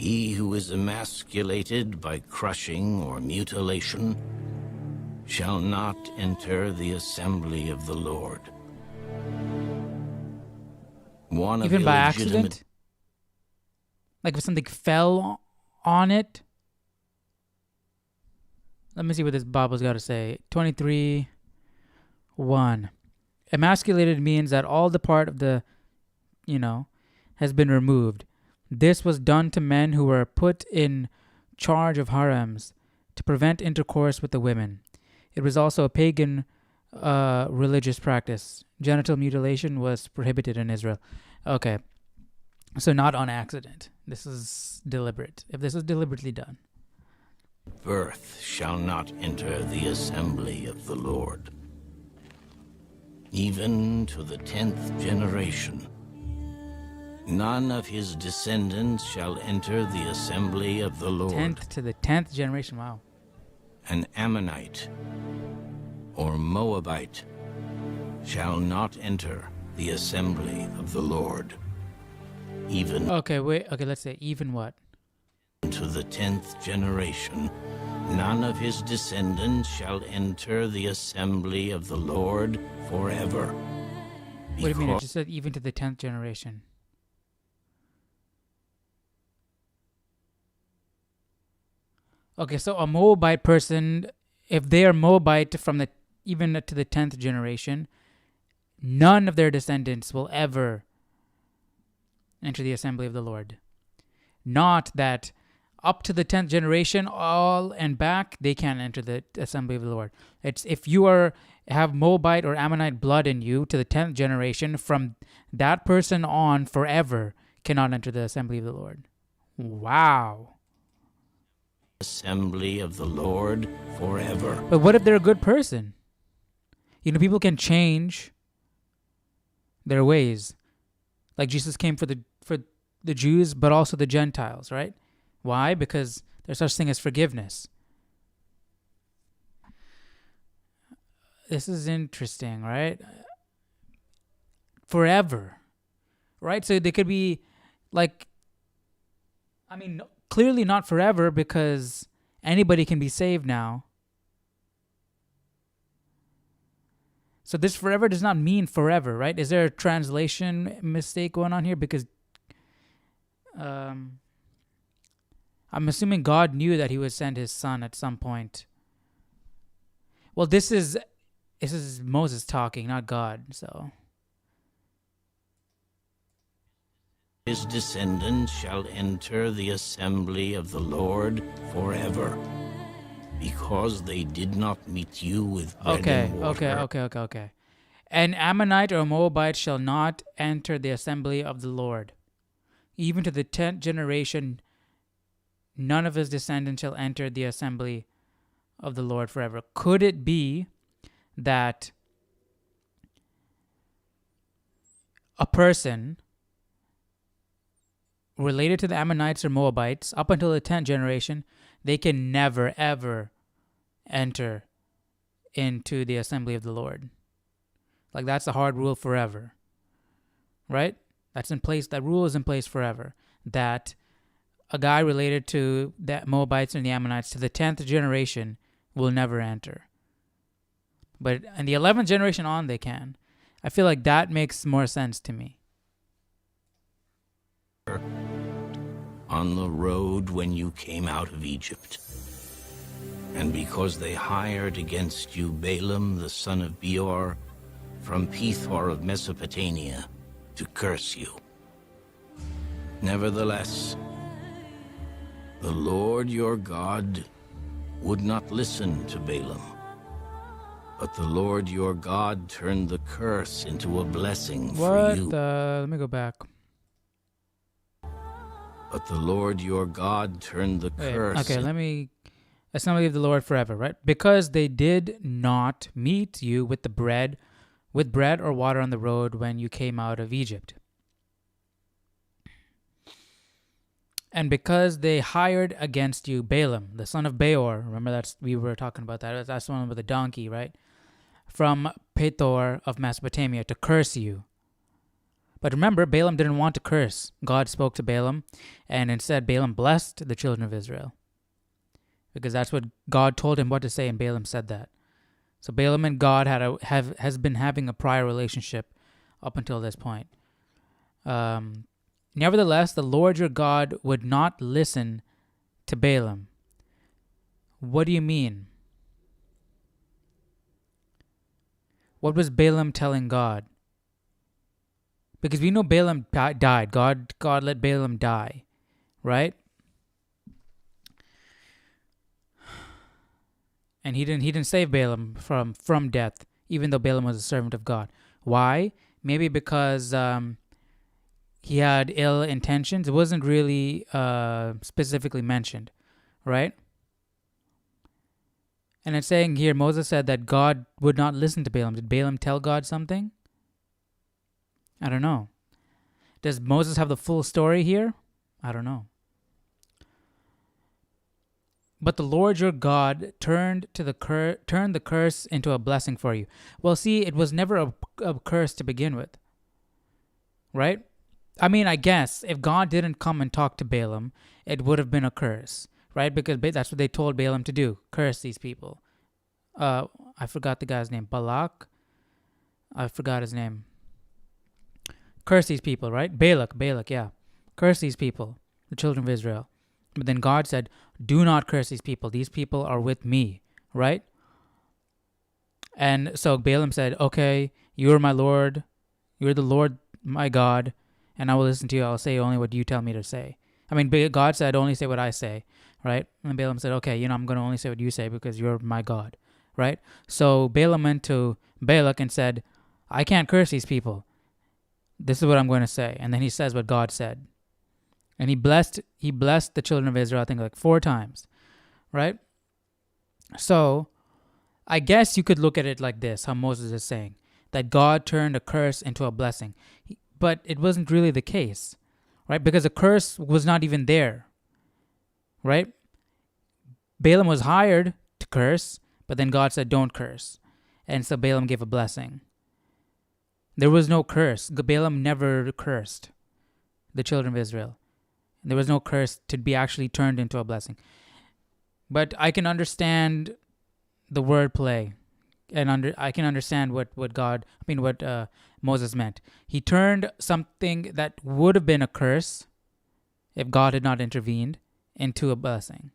He who is emasculated by crushing or mutilation shall not enter the assembly of the Lord. One Even of by illegitimate accident? Like if something fell on it? Let me see what this Bible's got to say. 23:1. Emasculated means that all the part of the, has been removed. This was done to men who were put in charge of harems to prevent intercourse with the women. It was also a pagan religious practice. Genital mutilation was prohibited in Israel. Okay. So not on accident. This is deliberate. If this is deliberately done. birth shall not enter the assembly of the Lord. Even to the 10th generation, none of his descendants shall enter the assembly of the Lord. 10th to the 10th generation, wow. An Ammonite or Moabite shall not enter the assembly of the Lord. Even Okay, let's say even what? to the 10th generation, none of his descendants shall enter the assembly of the Lord forever. What do you mean? It just said even to the 10th generation. Okay, so a Moabite person, if they are Moabite from the even to the 10th generation, none of their descendants will ever enter the assembly of the Lord. Not that up to the 10th generation, all and back, they can't enter the assembly of the Lord. It's if you have Moabite or Ammonite blood in you to the 10th generation, from that person on forever cannot enter the assembly of the Lord. Wow. Assembly of the Lord forever. But what if they're a good person? People can change their ways. Like Jesus came for the Jews, but also the Gentiles, right? Why? Because there's such thing as forgiveness. This is interesting, right? Forever, right? So they could be clearly not forever, because anybody can be saved now. So this forever does not mean forever, right? Is there a translation mistake going on here? Because I'm assuming God knew that he would send his son at some point. Well, this is Moses talking, not God, so. His descendants shall enter the assembly of the Lord forever, because they did not meet you with bread and water. Okay. An Ammonite or Moabite shall not enter the assembly of the Lord. Even to the 10th generation, none of his descendants shall enter the assembly of the Lord forever. Could it be that a person related to the Ammonites or Moabites, up until the 10th generation, they can never, ever enter into the assembly of the Lord? Like, that's a hard rule forever, right? That's in place. That rule is in place forever. That a guy related to the Moabites and the Ammonites to the 10th generation will never enter. But in the 11th generation on, they can. I feel like that makes more sense to me. On the road when you came out of Egypt, and because they hired against you Balaam the son of Beor from Pethor of Mesopotamia to curse you. Nevertheless, the Lord your God would not listen to Balaam, but the Lord your God turned the curse into a blessing for you. Let me go back. But the Lord your God turned the curse. Okay, assembly of the Lord forever, right? Because they did not meet you with bread or water on the road when you came out of Egypt. And because they hired against you Balaam, the son of Beor, remember we were talking about that. That's the one with the donkey, right? From Pethor of Mesopotamia to curse you. But remember, Balaam didn't want to curse. God spoke to Balaam, and instead Balaam blessed the children of Israel, because that's what God told him what to say, and Balaam said that. So Balaam and God has been having a prior relationship up until this point. Nevertheless, the Lord your God would not listen to Balaam. What do you mean? What was Balaam telling God? Because we know Balaam died. God let Balaam die, right? And he didn't save Balaam from death, even though Balaam was a servant of God. Why? Maybe because he had ill intentions. It wasn't really specifically mentioned, right? And it's saying here, Moses said that God would not listen to Balaam. Did Balaam tell God something? I don't know. Does Moses have the full story here? I don't know. But the Lord your God turned the curse into a blessing for you. Well, see, it was never a curse to begin with, right? I mean, I guess if God didn't come and talk to Balaam, it would have been a curse, right? Because that's what they told Balaam to do, curse these people. I forgot the guy's name. Balak? I forgot his name. Curse these people, right? Balak, yeah. Curse these people, the children of Israel. But then God said, do not curse these people. These people are with me, right? And so Balaam said, okay, you are my Lord. You're the Lord, my God, and I will listen to you. I'll say only what you tell me to say. I mean, God said, only say what I say, right? And Balaam said, okay, I'm going to only say what you say because you're my God, right? So Balaam went to Balak and said, I can't curse these people. This is what I'm going to say. And then he says what God said. And he blessed the children of Israel, I think, like 4 times, right? So I guess you could look at it like this, how Moses is saying, that God turned a curse into a blessing. But it wasn't really the case, right? Because a curse was not even there, right? Balaam was hired to curse, but then God said, don't curse. And so Balaam gave a blessing. There was no curse. Balaam never cursed the children of Israel. There was no curse to be actually turned into a blessing. But I can understand the wordplay, and I can understand what Moses meant. He turned something that would have been a curse if God had not intervened into a blessing.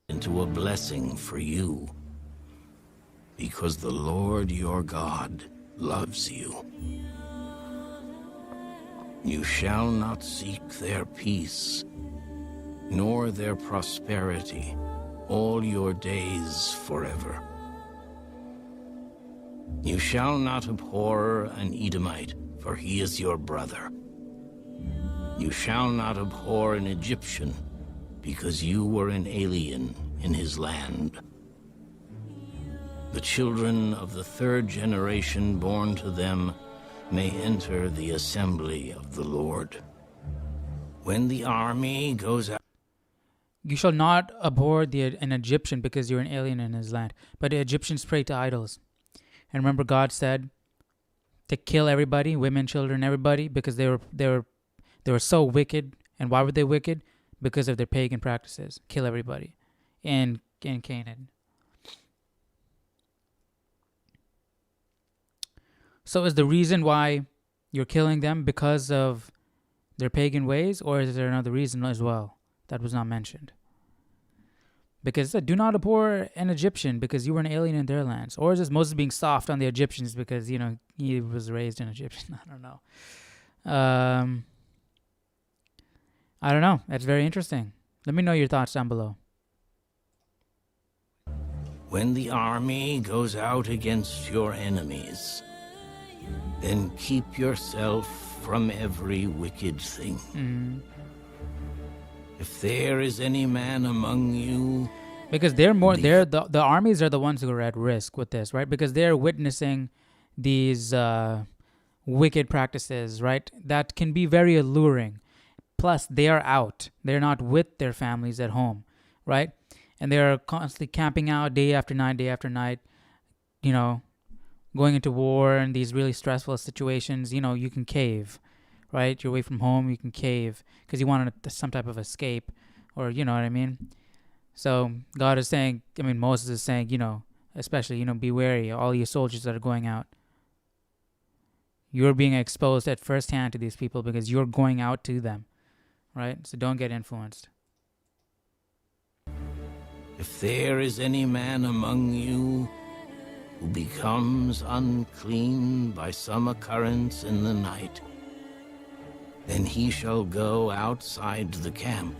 Into a blessing for you, because the Lord your God loves you. You shall not seek their peace, nor their prosperity, all your days forever. You shall not abhor an Edomite, for he is your brother. You shall not abhor an Egyptian, because you were an alien in his land. The children of the 3rd generation born to them may enter the assembly of the Lord. When the army goes out, you shall not abhor an Egyptian because you're an alien in his land. But the Egyptians prayed to idols. And remember, God said to kill everybody, women, children, everybody, because they were so wicked. And why were they wicked? Because of their pagan practices. Kill everybody in Canaan. So is the reason why you're killing them because of their pagan ways, or is there another reason as well that was not mentioned? Because it said, do not abhor an Egyptian because you were an alien in their lands. Or is this Moses being soft on the Egyptians because, he was raised an Egyptian? I don't know. I don't know. That's very interesting. Let me know your thoughts down below. when the army goes out against your enemies, then keep yourself from every wicked thing. If there is any man among you, because the armies are the ones who are at risk with this, right? Because they're witnessing these wicked practices, right? That can be very alluring. Plus, they are out. They're not with their families at home, right? And they're constantly camping out day after night, going into war and these really stressful situations, you can cave, right? You're away from home, you can cave because you wanted some type of escape, or you know what I mean? So God is saying, Moses is saying, especially, be wary, all you soldiers that are going out. You're being exposed at first hand to these people because you're going out to them, right? So don't get influenced. If there is any man among you who becomes unclean by some occurrence in the night, then he shall go outside the camp.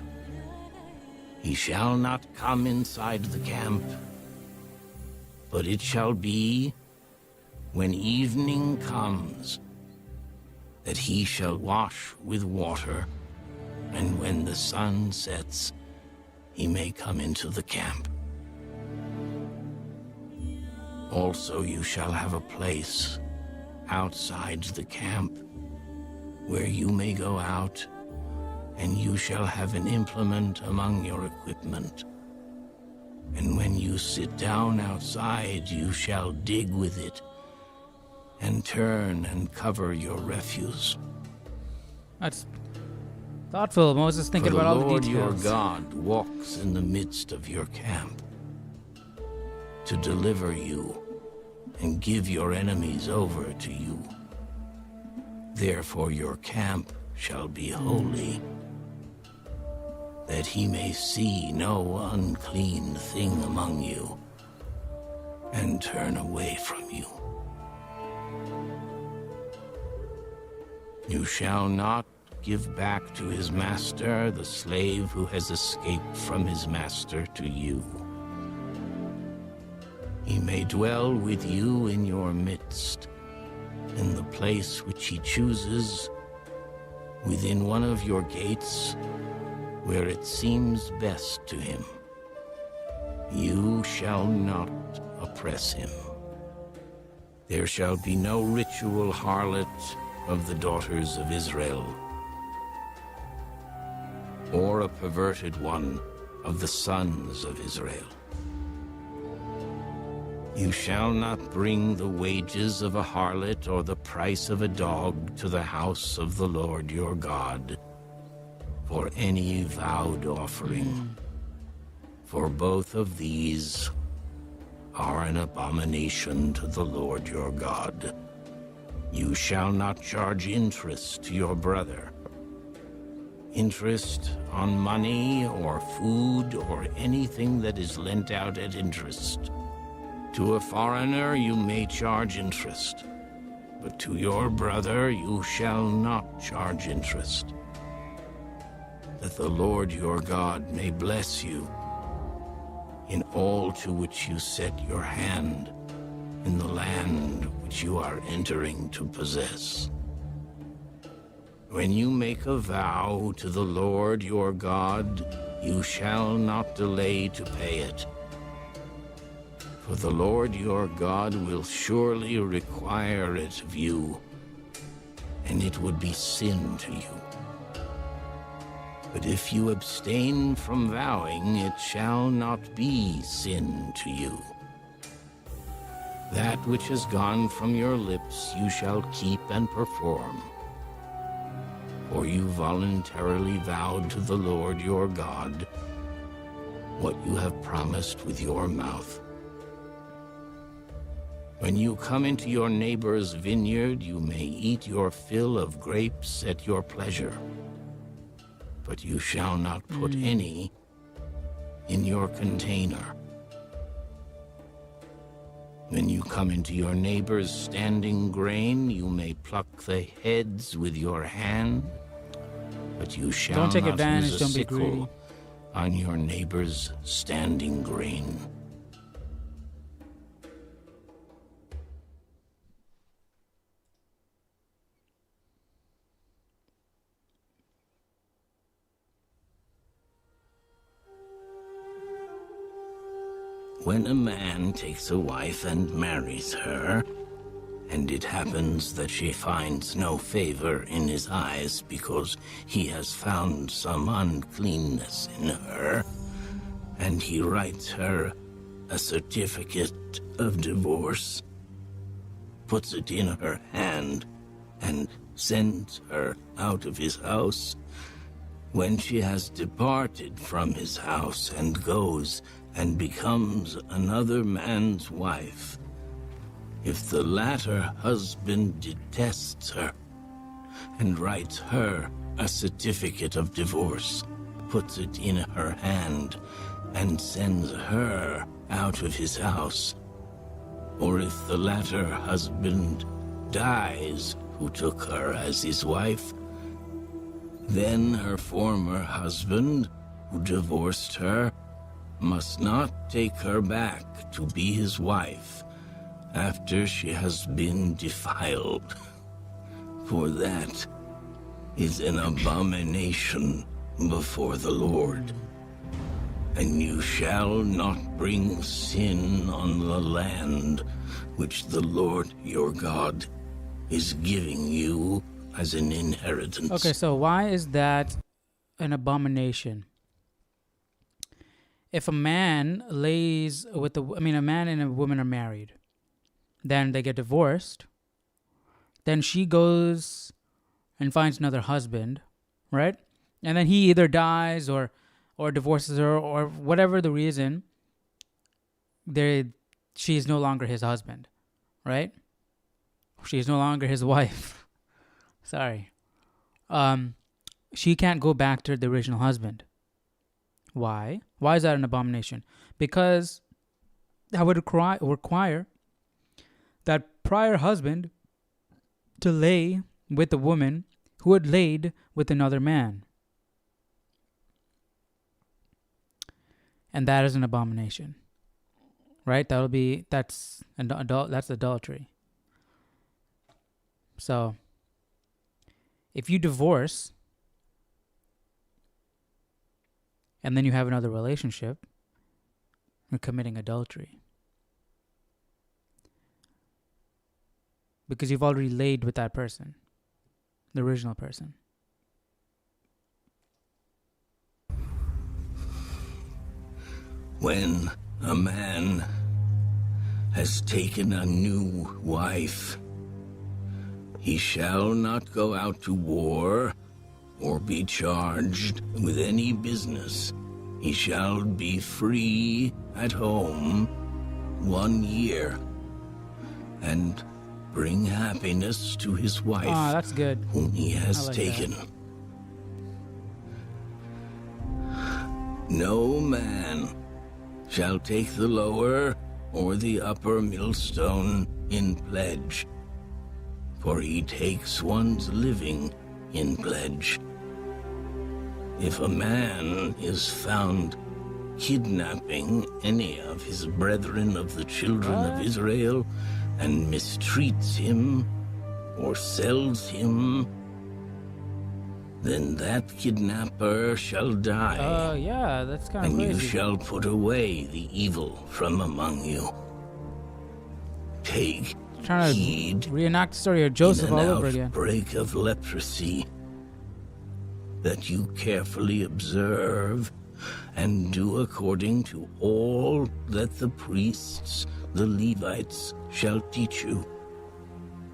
He shall not come inside the camp, but it shall be, when evening comes, that he shall wash with water, and when the sun sets, he may come into the camp. Also you shall have a place outside the camp where you may go out, and you shall have an implement among your equipment. And when you sit down outside, you shall dig with it, and turn and cover your refuse. That's thoughtful. Moses thinking about all the For the details. Lord your God walks in the midst of your camp to deliver you and give your enemies over to you. Therefore your camp shall be holy, that he may see no unclean thing among you, and turn away from you. You shall not give back to his master the slave who has escaped from his master to you. He may dwell with you in your midst, in the place which he chooses, within one of your gates, where it seems best to him. You shall not oppress him. There shall be no ritual harlot of the daughters of Israel, or a perverted one of the sons of Israel. You shall not bring the wages of a harlot or the price of a dog to the house of the Lord your God for any vowed offering, for both of these are an abomination to the Lord your God. You shall not charge interest to your brother, interest on money or food or anything that is lent out at interest. To a foreigner you may charge interest, but to your brother you shall not charge interest, that the Lord your God may bless you in all to which you set your hand in the land which you are entering to possess. When you make a vow to the Lord your God, you shall not delay to pay it. For the Lord your God will surely require it of you, and it would be sin to you. But if you abstain from vowing, it shall not be sin to you. That which has gone from your lips you shall keep and perform. For you voluntarily vowed to the Lord your God what you have promised with your mouth. When you come into your neighbor's vineyard, you may eat your fill of grapes at your pleasure, but you shall not put any in your container. When you come into your neighbor's standing grain, you may pluck the heads with your hand, but you shall Don't take not advantage, use a don't be greedy. sickle on your neighbor's standing grain. When a man takes a wife and marries her, and it happens that she finds no favor in his eyes because he has found some uncleanness in her, and he writes her a certificate of divorce, puts it in her hand, and sends her out of his house, when she has departed from his house and goes and becomes another man's wife, if the latter husband detests her and writes her a certificate of divorce, puts it in her hand, and sends her out of his house, or if the latter husband dies who took her as his wife, then her former husband, who divorced her, must not take her back to be his wife after she has been defiled, for that is an abomination before the Lord. And you shall not bring sin on the land which the Lord your God is giving you as an inheritance. Okay, so why is that an abomination? If a man lays with a man and a woman are married, then they get divorced, then she goes and finds another husband, right? And then he either dies or divorces her, or whatever the reason, she's no longer his husband, right? She's no longer his wife. Sorry. She can't go back to the original husband. Why? Why is that an abomination? Because that would require that prior husband to lay with the woman who had laid with another man. And that is an abomination. Right? That's adultery. So if you divorce and then you have another relationship, you're committing adultery. Because you've already laid with that person, the original person. When a man has taken a new wife, he shall not go out to war or be charged with any business. He shall be free at home 1 year and bring happiness to his wife. That's good. Whom he has taken. That. No man shall take the lower or the upper millstone in pledge, for he takes one's living in pledge. If a man is found kidnapping any of his brethren of the children of Israel and mistreats him or sells him, then that kidnapper shall die. Yeah, that's kind of crazy. And you crazy. shall put away the evil from among you. Take heed to reenact the story of Joseph all over again. In an outbreak of leprosy, that you carefully observe and do according to all that the priests, the Levites, shall teach you.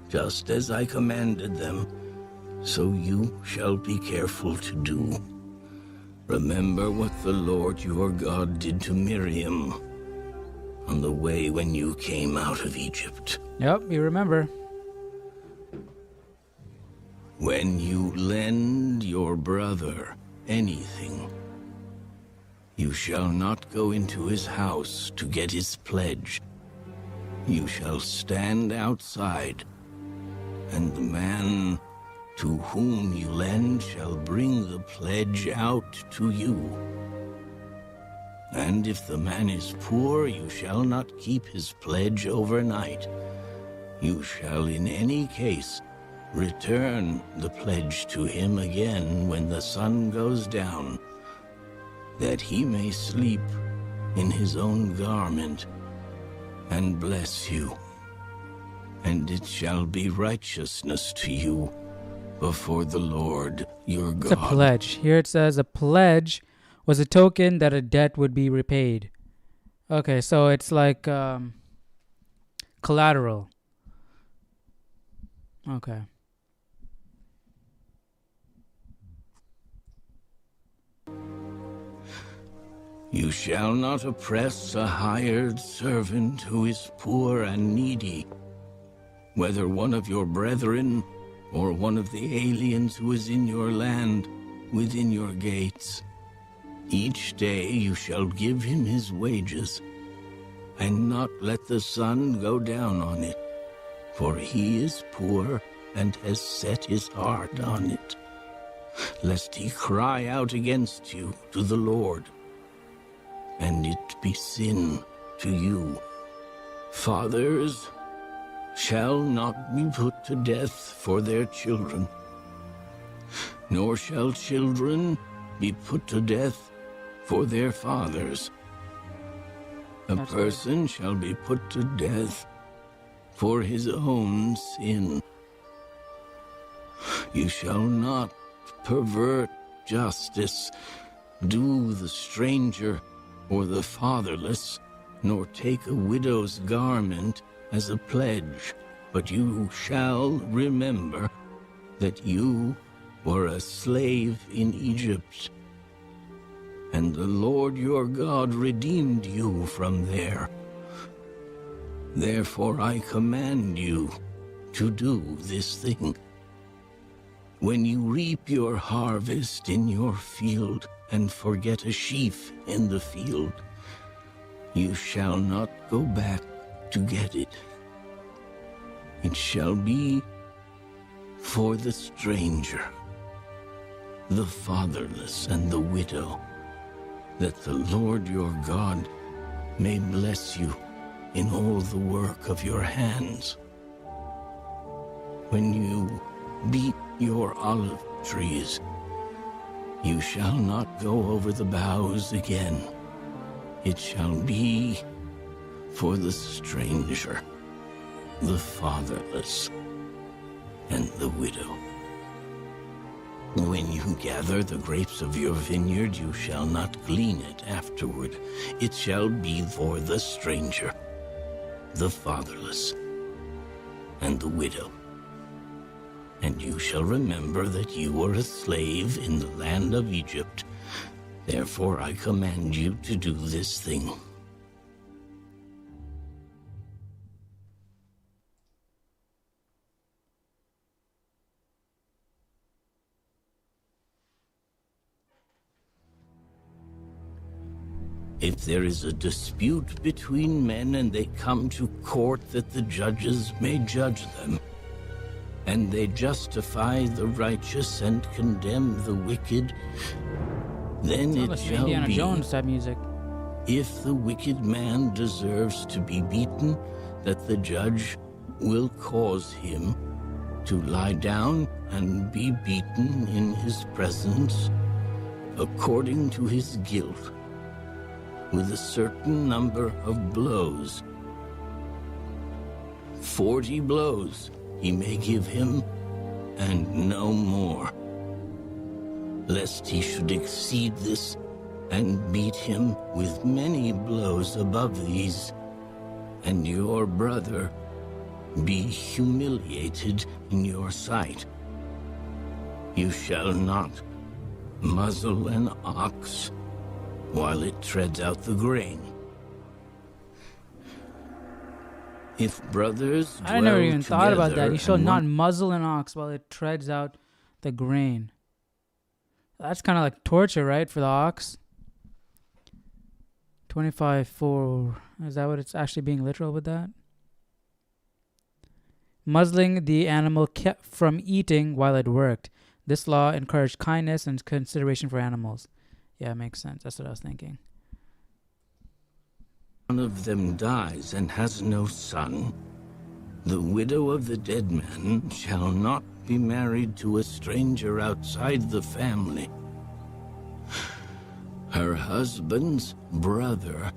Just as I commanded them, so you shall be careful to do. Remember what the Lord your God did to Miriam on the way when you came out of Egypt. Yep, you remember. When you lend your brother anything, you shall not go into his house to get his pledge. You shall stand outside, and the man to whom you lend shall bring the pledge out to you. And if the man is poor, you shall not keep his pledge overnight. You shall in any case return the pledge to him again when the sun goes down, that he may sleep in his own garment and bless you. And it shall be righteousness to you before the Lord your God. It's a pledge. Here it says a pledge was a token that a debt would be repaid. Okay, so it's like collateral. Okay. You shall not oppress a hired servant who is poor and needy, whether one of your brethren or one of the aliens who is in your land within your gates. Each day you shall give him his wages, and not let the sun go down on it, for he is poor and has set his heart on it, lest he cry out against you to the Lord, and it be sin to you. Fathers shall not be put to death for their children, nor shall children be put to death for their fathers. A person shall be put to death for his own sin. You shall not pervert justice, do the stranger or the fatherless, nor take a widow's garment as a pledge, but you shall remember that you were a slave in Egypt, and the Lord your God redeemed you from there. Therefore I command you to do this thing. When you reap your harvest in your field and forget a sheaf in the field, you shall not go back to get it. It shall be for the stranger, the fatherless, and the widow, that the Lord your God may bless you in all the work of your hands. When you beat your olive trees, you shall not go over the boughs again. It shall be for the stranger, the fatherless, and the widow. When you gather the grapes of your vineyard, you shall not glean it afterward. It shall be for the stranger, the fatherless, and the widow. And you shall remember that you were a slave in the land of Egypt. Therefore I command you to do this thing. If there is a dispute between men and they come to court that the judges may judge them, and they justify the righteous and condemn the wicked, then it shall Indiana be, Jones type music. if the wicked man deserves to be beaten, that the judge will cause him to lie down and be beaten in his presence, according to his guilt, with a certain number of blows. 40 blows he may give him, and no more, lest he should exceed this and beat him with many blows above these, and your brother be humiliated in your sight. You shall not muzzle an ox while it treads out the grain. If brothers dwell I never even thought about that. together You shall and not one- muzzle an ox while it treads out the grain. That's kind of like torture, right, for the ox? 25:4. Is that what it's actually being literal with that? Muzzling the animal kept from eating while it worked. This law encouraged kindness and consideration for animals. Yeah, it makes sense. That's what I was thinking. one of them dies and has no son, the widow of the dead man shall not be married to a stranger outside the family. Her husband's brother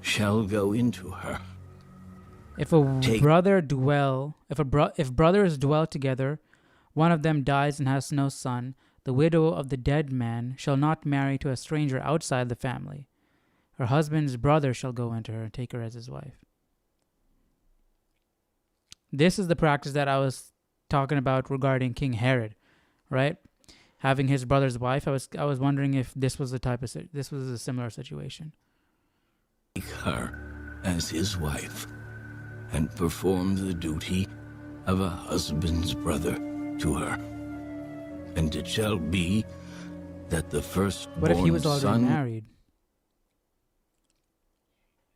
shall go into her. If brothers dwell together, one of them dies and has no son, the widow of the dead man shall not marry to a stranger outside the family. Her husband's brother shall go into her and take her as his wife. This is the practice that I was talking about regarding King Herod, right? Having his brother's wife. I was wondering if this was this was a similar situation. Take her as his wife and perform the duty of a husband's brother to her. And it shall be that the firstborn What if he was already son married?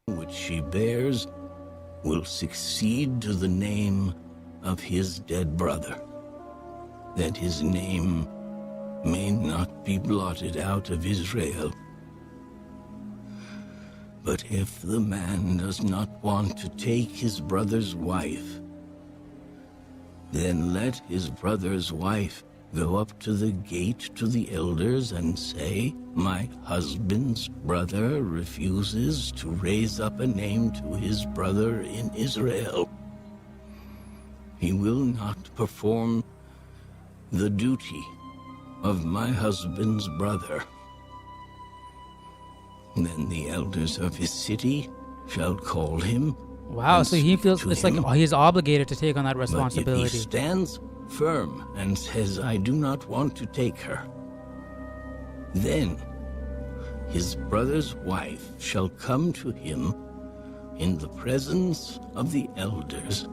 which she bears will succeed to the name of his dead brother, that his name may not be blotted out of Israel. But if the man does not want to take his brother's wife, then let his brother's wife go up to the gate to the elders and say, my husband's brother refuses to raise up a name to his brother in Israel. He will not perform the duty of my husband's brother. Then the elders of his city shall call him. Wow, so he feels it's like him. he's obligated to take on that But if responsibility. he stands firm and says, I do not want to take her, then his brother's wife shall come to him in the presence of the elders,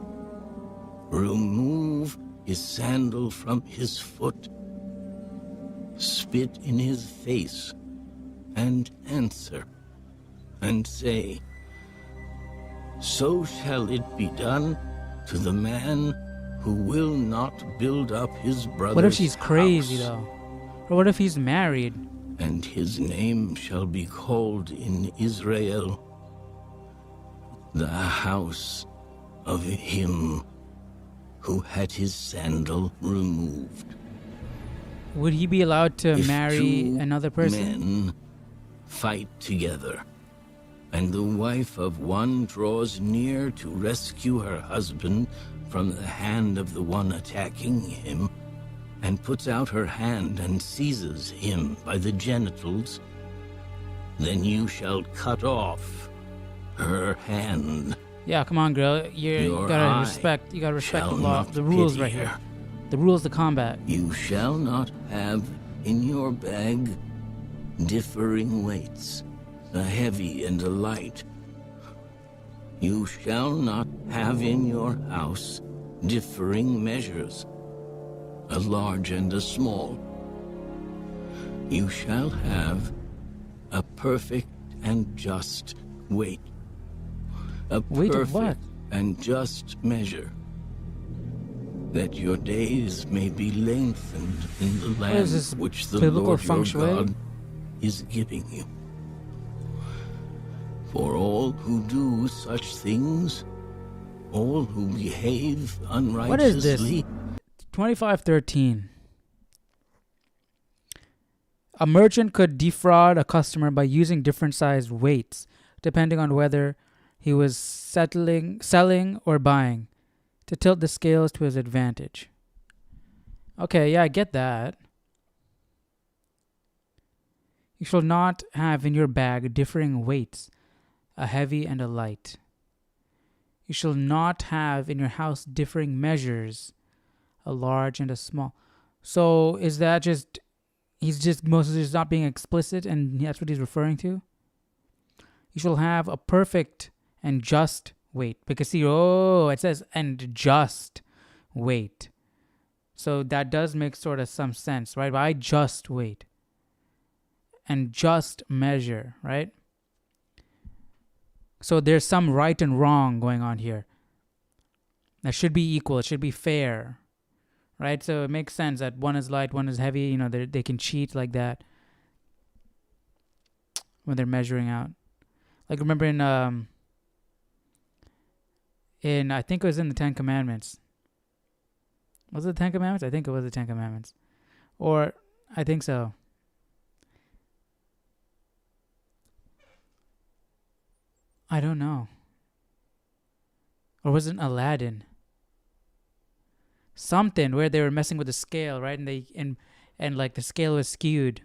remove his sandal from his foot, spit in his face, and answer, and say, so shall it be done to the man who will not build up his brother's What if she's crazy house. though? Or what if he's married? And his name shall be called in Israel the house of him who had his sandal removed. Would he be allowed to If marry two another person? men fight together, and the wife of one draws near to rescue her husband from the hand of the one attacking him, and puts out her hand and seizes him by the genitals, then you shall cut off her hand. Yeah, come on, girl. You Your gotta eye respect. You gotta respect the shall law, not the rules pity right here. her. The rules of combat. You shall not have in your bag differing weights, a heavy and a light. You shall not have in your house differing measures, a large and a small. You shall have a perfect and just weight, a Weight of what? perfect and just measure, that your days may be lengthened in the land is this, which the biblical Lord feng your shui? God is giving you. For all who do such things, all who behave unrighteously, What is this? 2513. A merchant could defraud a customer by using different sized weights, depending on whether he was selling or buying, to tilt the scales to his advantage. Okay, yeah, I get that. You shall not have in your bag differing weights, a heavy and a light. You shall not have in your house differing measures, a large and a small. So is that just, Moses is not being explicit and that's what he's referring to? You shall have a perfect and just weight. Because see, it says, and just weight. So that does make sort of some sense, right? By just weight. And just measure, right? So there's some right and wrong going on here. That should be equal. It should be fair, right? So it makes sense that one is light, one is heavy. You know, they can cheat like that when they're measuring out. Like remember in I think it was in the Ten Commandments. Was it the Ten Commandments? I think it was the Ten Commandments, or I think so. I don't know. Or was it Aladdin? Something where they were messing with the scale, right? And like the scale was skewed.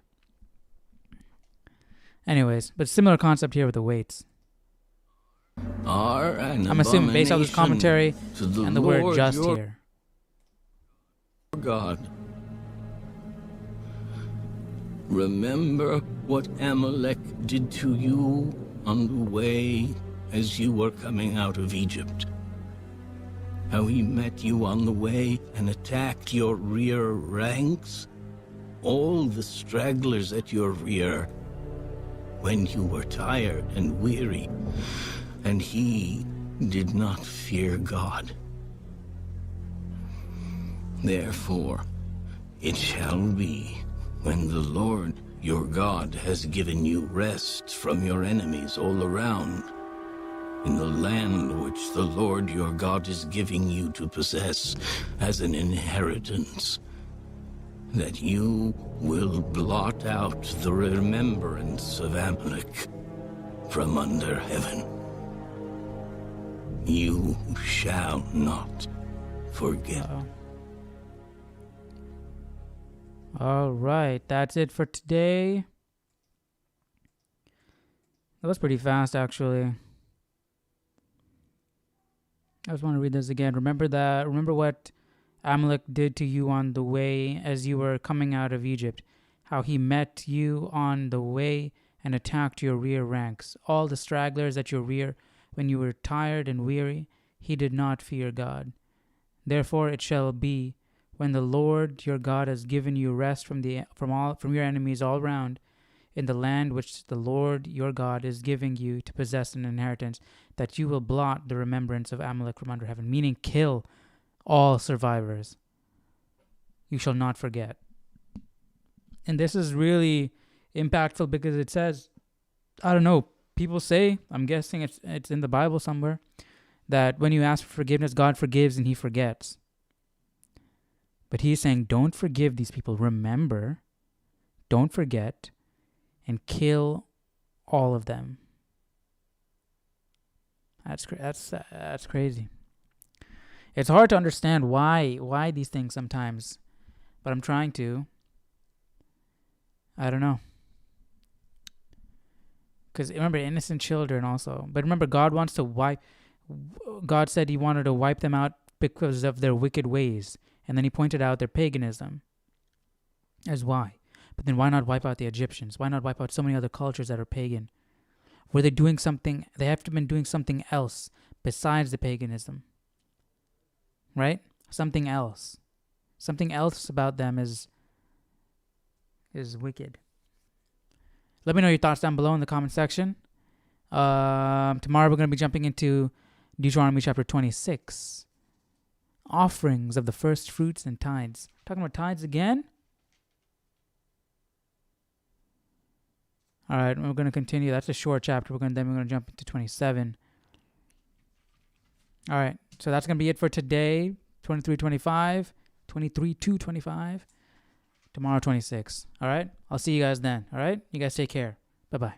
Anyways, but similar concept here with the weights. are an I'm assuming based on this commentary abomination to and the word Lord just your here. God. Remember what Amalek did to you on the way as you were coming out of Egypt. How he met you on the way and attacked your rear ranks, all the stragglers at your rear, when you were tired and weary, and he did not fear God. Therefore, it shall be, when the Lord your God has given you rest from your enemies all around, in the land which the Lord your God is giving you to possess as an inheritance, that you will blot out the remembrance of Amalek from under heaven. You shall not forget. All right, that's it for today. That was pretty fast, actually. I just want to read this again. Remember what Amalek did to you on the way as you were coming out of Egypt, how he met you on the way and attacked your rear ranks, all the stragglers at your rear, when you were tired and weary. He did not fear God. Therefore it shall be, when the Lord your God has given you rest from your enemies all round, in the land which the Lord your God is giving you to possess an inheritance, that you will blot the remembrance of Amalek from under heaven, meaning kill all survivors. You shall not forget. And this is really impactful because it says, I don't know, people say, I'm guessing it's in the Bible somewhere, that when you ask for forgiveness, God forgives and he forgets. But he's saying, don't forgive these people. Remember, don't forget, and kill all of them. That's crazy. It's hard to understand why these things sometimes, but I'm trying to. I don't know. Because remember, innocent children also. But remember, God said he wanted to wipe them out because of their wicked ways. And then he pointed out their paganism as why. But then why not wipe out the Egyptians? Why not wipe out so many other cultures that are pagan? Were they doing something? They have to have been doing something else besides the paganism. Right? Something else. Something else about them is wicked. Let me know your thoughts down below in the comment section. Tomorrow we're going to be jumping into Deuteronomy chapter 26. Offerings of the first fruits and tithes. Talking about tithes again? All right, we're going to continue. That's a short chapter. We're going to jump into 27. All right, so that's going to be it for today. 23:25, 23:25. Tomorrow 26. All right, I'll see you guys then. All right, you guys take care. Bye-bye.